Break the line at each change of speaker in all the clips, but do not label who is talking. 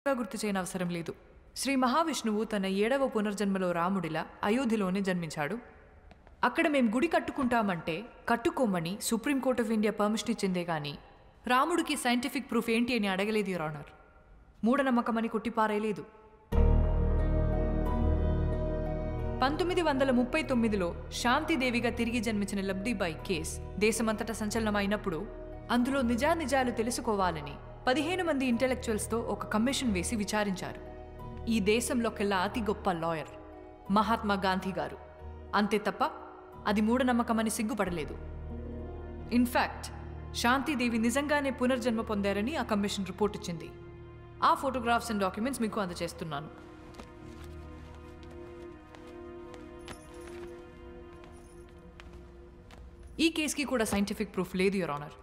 గుర్తు చేయనవసరం లేదు. శ్రీ మహావిష్ణువు తన 7వ పునర్జన్మలో రాముడిలా అయోధ్యలోనే జన్మించాడు. అక్కడ మేం గుడి కట్టుకుంటామంటే కట్టుకోమని సుప్రీంకోర్ట్ ఆఫ్ ఇండియా పర్మిషన్ ఇచ్చిందే కానీ రాముడికి సైంటిఫిక్ ప్రూఫ్ ఏంటి అని అడగలేదు యువర్ ఆనర్. మూఢనమ్మకమని కొట్టిపారేయలేదు. 1939లో శాంతిదేవిగా తిరిగి జన్మించిన లబ్ధిబాయి కేస్ దేశమంతటా సంచలనమైనప్పుడు అందులో నిజాలు తెలుసుకోవాలని 15 మంది ఇంటెలెక్చువల్స్తో ఒక కమిషన్ వేసి విచారించారు. ఈ దేశంలోకెల్లా అతి గొప్ప లాయర్ మహాత్మా గాంధీ గారు. అంతే తప్ప అది మూఢనమ్మకమని సిగ్గుపడలేదు. ఇన్ఫ్యాక్ట్ శాంతిదేవి నిజంగానే పునర్జన్మ పొందారని ఆ కమిషన్ రిపోర్ట్ ఇచ్చింది. ఆ ఫోటోగ్రాఫ్స్ అండ్ డాక్యుమెంట్స్ మీకు అందజేస్తున్నాను. ఈ కేసుకి కూడా సైంటిఫిక్ ప్రూఫ్ లేదు యువర్ ఆనర్.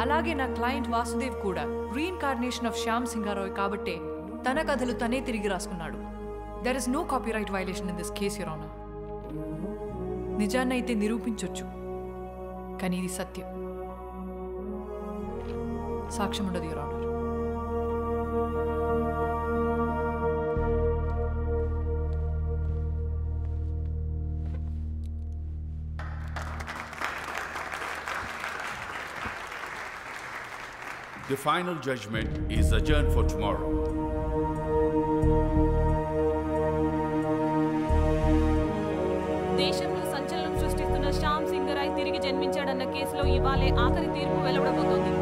అలాగే నా క్లయింట్ వాసుదేవ్ కూడా రీఇన్కార్నేషన్ ఆఫ్ శ్యామ్ సింగారాయ్ కాబట్టే తన కథలు తనే తిరిగి రాసుకున్నాడు. There is no copyright violation in this case your honour. నిజాన్నైతే నిరూపించొచ్చు, కానీ ఇది సత్యం. సాక్ష్యం ఉండదు your honour.
The final judgment is adjourned for tomorrow.
దేశంలో సంచలనం సృష్టిస్తున్న శ్యామ్ సింగరాయ్ తిరిగి జన్మించాడన్న కేసులో ఇవాళే ఆఖరి తీర్పు వెలువడబోతోంది.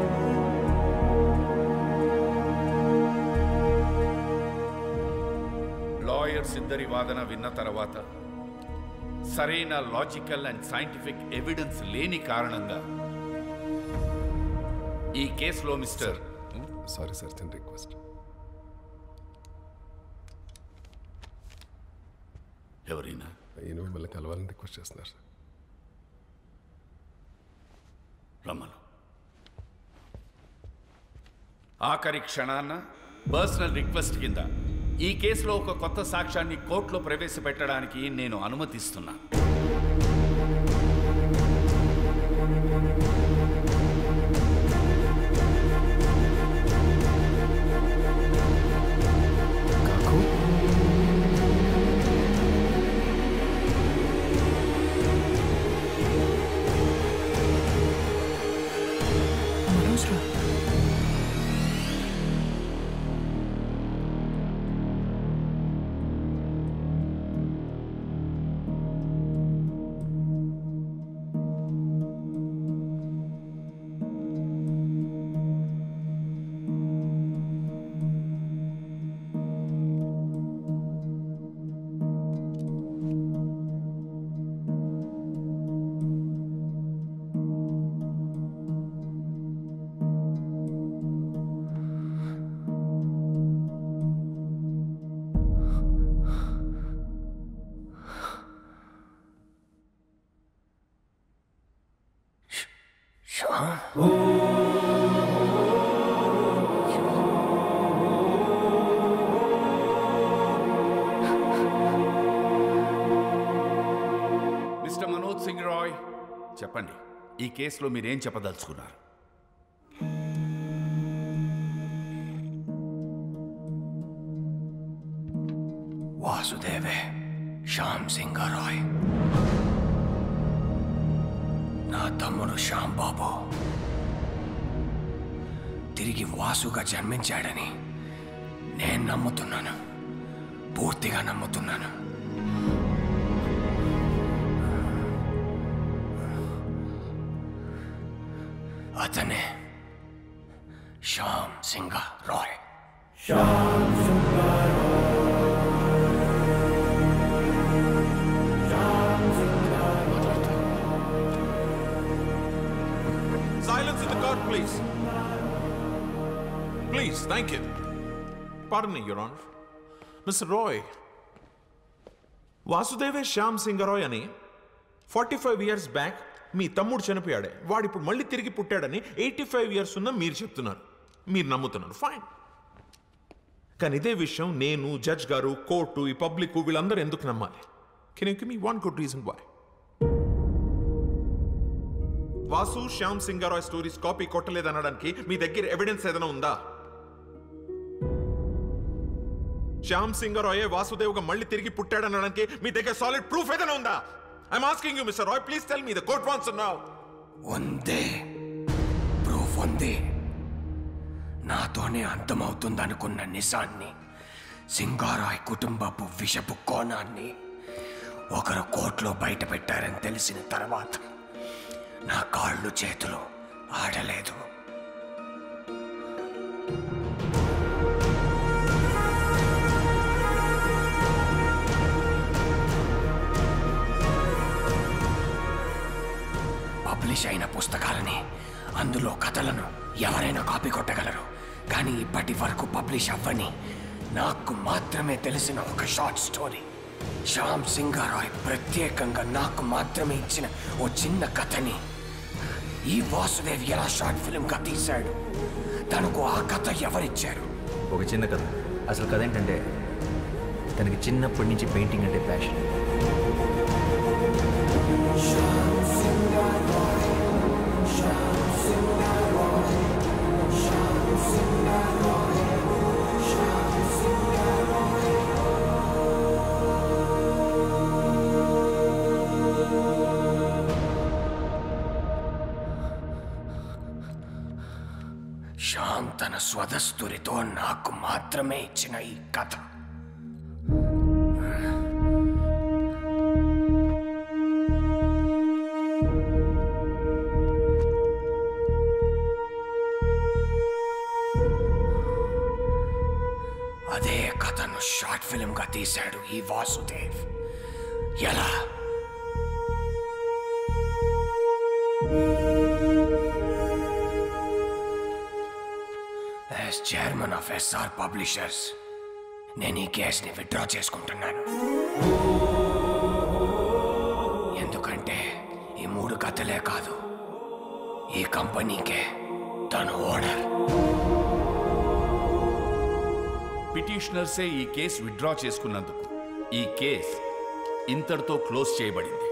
లాయర్స్ ఇద్దరి వాదన విన్న తర్వాత సరైన లాజికల్ అండ్ సైంటిఫిక్ ఎవిడెన్స్ లేని కారణంగా ఈ కేసులో మిస్టర్
సారీ సార్, చిన్న రిక్వెస్ట్.
ఎవరైనా
ఈయన మిమ్మల్ని కలవాలని రిక్వెస్ట్ చేస్తున్నారు సార్.
రమ్మను. ఆఖరి క్షణాన్న పర్సనల్ రిక్వెస్ట్ కింద ఈ కేసులో ఒక కొత్త సాక్ష్యాన్ని కోర్టులో ప్రవేశపెట్టడానికి నేను అనుమతిస్తున్నాను. మిస్టర్ మనోజ్ సింగ్ రాయ్, చెప్పండి, ఈ కేసులో మీరేం చెప్పదలుచుకున్నారు?
వాసుదేవే శ్యామ్ సింగారాయ్ నా తమ్ముడు శ్యామ్ బాబు తిరిగి వాసుగా జన్మించాడని నేను నమ్ముతున్నాను, పూర్తిగా నమ్ముతున్నాను. అతనే Shyam Singharoy.
Silence in the court, please. Please, thank you. Pardon me, Your Honor. Mr. Roy, వాసుదేవే Shyam Singha Roy అని 45 years బ్యాక్ మీ తమ్ముడు చనిపోయాడే, వాడు ఇప్పుడు మళ్ళీ తిరిగి పుట్టాడని 85 years ఉన్న మీరు చెప్తున్నారు, మీరు నమ్ముతున్నారు. ఫైన్. కానీ ఇదే విషయం నేను, జడ్జ్ గారు, కోర్టు, ఈ పబ్లిక్ వీళ్ళందరూ ఎందుకు నమ్మాలి? Can you give me one good reason why? Vasu Shyam Singharoy stories copy కొట్టలేదనడానికి మీ దగ్గర ఎవిడెన్స్ ఏదైనా ఉందా? శ్యామ్ సింగ్ రాయ్ వాసుదేవ్గా మళ్ళీ తిరిగి పుట్టాడనడానికి మీ దగ్గర సాలిడ్ ప్రూఫ్ ఏదైనా ఉందా? I'm asking you mister Roy, please tell me. The court wants now.
ఉందే, ప్రూఫ్ ఉంది. నాతోనే అంతమవుతుందనుకున్న నిజాన్ని, సింగారాయ్ కుటుంబపు విషపు కోణాన్ని ఒకరు కోర్టులో బయట పెట్టారని తెలిసిన తర్వాత నా కాళ్ళు చేతులు ఆడలేదు. పబ్లిష్ అయిన పుస్తకాలని, అందులో కథలను ఎవరైనా కాపీ కొట్టగలరు. కానీ ఇప్పటి వరకు పబ్లిష్ అవ్వని, నాకు మాత్రమే తెలిసిన ఒక షార్ట్ స్టోరీ, శ్యామ్ సింగారాయ్ ప్రత్యేకంగా నాకు మాత్రమే ఇచ్చిన ఓ చిన్న కథని ఈ వాసుదేవ్ ఎలా షార్ట్ ఫిల్మ్గా తీశాడు. తనకు ఆ కథ ఎవరిచ్చారు?
ఒక చిన్న కథ. అసలు కథ ఏంటంటే, తనకి చిన్నప్పటి నుంచి పెయింటింగ్ అంటే ప్యాషన్.
శ్యామ్ తన స్వదస్తురితో నాకు మాత్రమే ఇచ్చిన ఈ కథ. అదే కథను షార్ట్ ఫిల్మ్గా తీశాడు ఈ వాసుదేవ్. ఎలా? As chairman of SR publishers నేను ఈ కేసుని విత్డ్రా చేసుకుంటున్నాను. ఎందుకంటే ఈ 3 కథలే కాదు, ఈ కంపెనీకే తను ఓనర్.
పిటిషనర్సే ఈ కేసు విత్డ్రా చేసుకున్నందుకు ఈ కేసు ఇంతటితో క్లోజ్ చేయబడింది.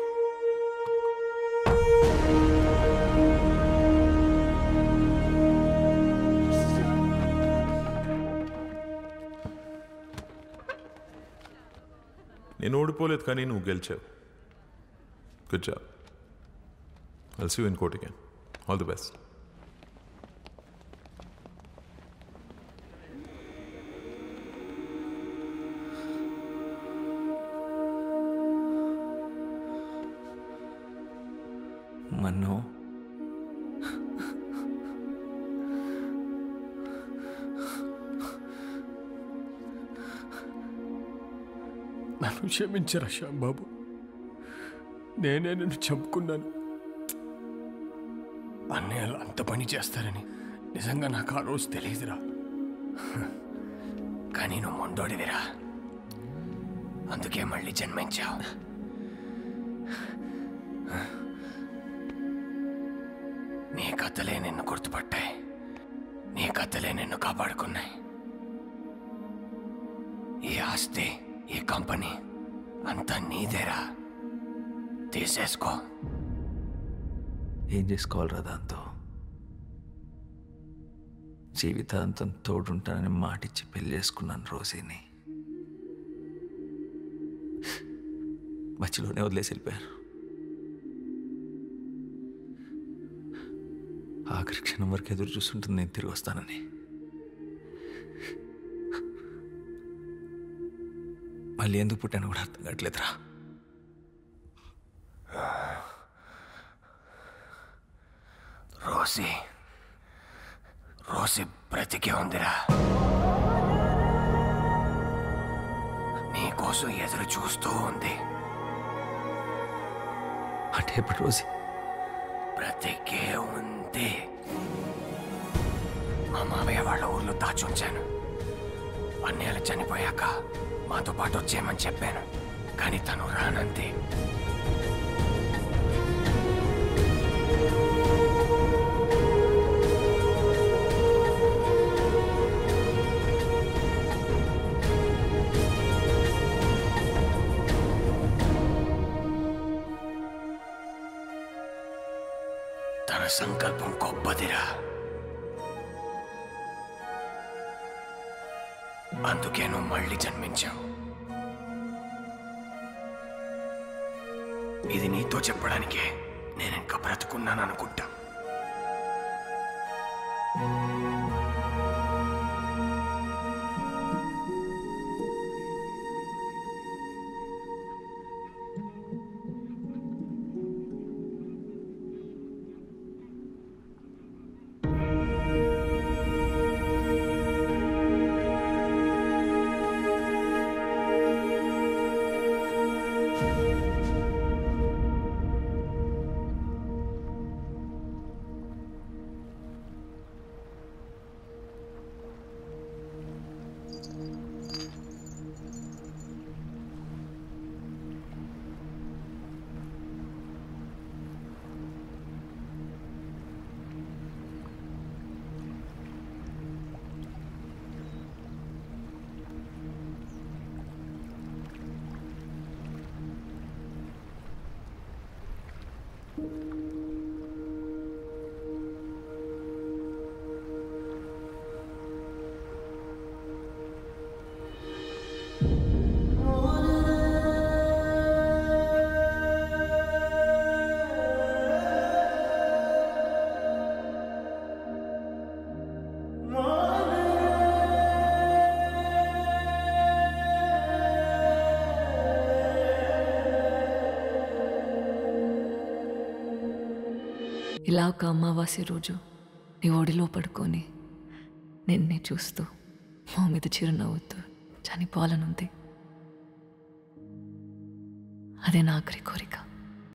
నేను ఓడిపోలేదు, కానీ నువ్వు గెలిచావు. Good job. I'll see you in court again. All the best.
Mannu,
నన్ను క్షమించరా శ్యాంబాబు, నేనే నిన్ను చంపుకున్నాను. అన్నయ్యలు అంత పని చేస్తారని నిజంగా నాకు ఆ రోజు తెలియదురా. కానీ నువ్వు మొండోడివిరా, అందుకే మళ్ళీ జన్మించావు. నీ కథలే నిన్ను గుర్తుపట్టాయి, నీ కథలే నిన్ను కాపాడుకున్నాయి. ఈ ఆస్తి, ఈ కంపెనీ అంతా నీదేరా, తీసేసుకో.
ఏం చేసుకోవాలరా దాంతో? జీవితాంతం తోడుంటానని మాటిచ్చి పెళ్లి చేసుకున్నాను రోజీని. మధ్యలోనే వదిలేసి వెళ్ళిపోయారు. ఆఖరి క్షణం వరకు ఎదురు చూస్తుంటుంది నేను తిరిగి వస్తానని. మళ్ళీ ఎందుకు పుట్టాను కూడా అర్థం కావట్లేదురా.
రోసి బ్రతికే ఉందిరా, నీకోసం ఎదురు చూస్తూ ఉంది.
అంటే ఇప్పుడు రోజీ
బ్రతికే ఉంది. మా మామయ్య వాళ్ళ ఊర్లో దాచుంచాను. అన్నయ్యలు చనిపోయాక మాతో పాటు వచ్చేయమని చెప్పాను, కానీ తను రానంతే. తన సంకల్పం గొప్పదిరా. అందుకే నువ్వు మళ్ళీ జన్మించావు. ఇది నీతో చెప్పడానికే నేను ఇంకా బ్రతుకున్నాను అనుకుంటా.
ఇలా ఒక అమావాస్య రోజు నీ ఒడిలో పడుకొని నిన్నే చూస్తూ మా మీద చిరునవ్వుతూ చనిపోవాలనుంది. అదే నా ఆఖరి కోరిక.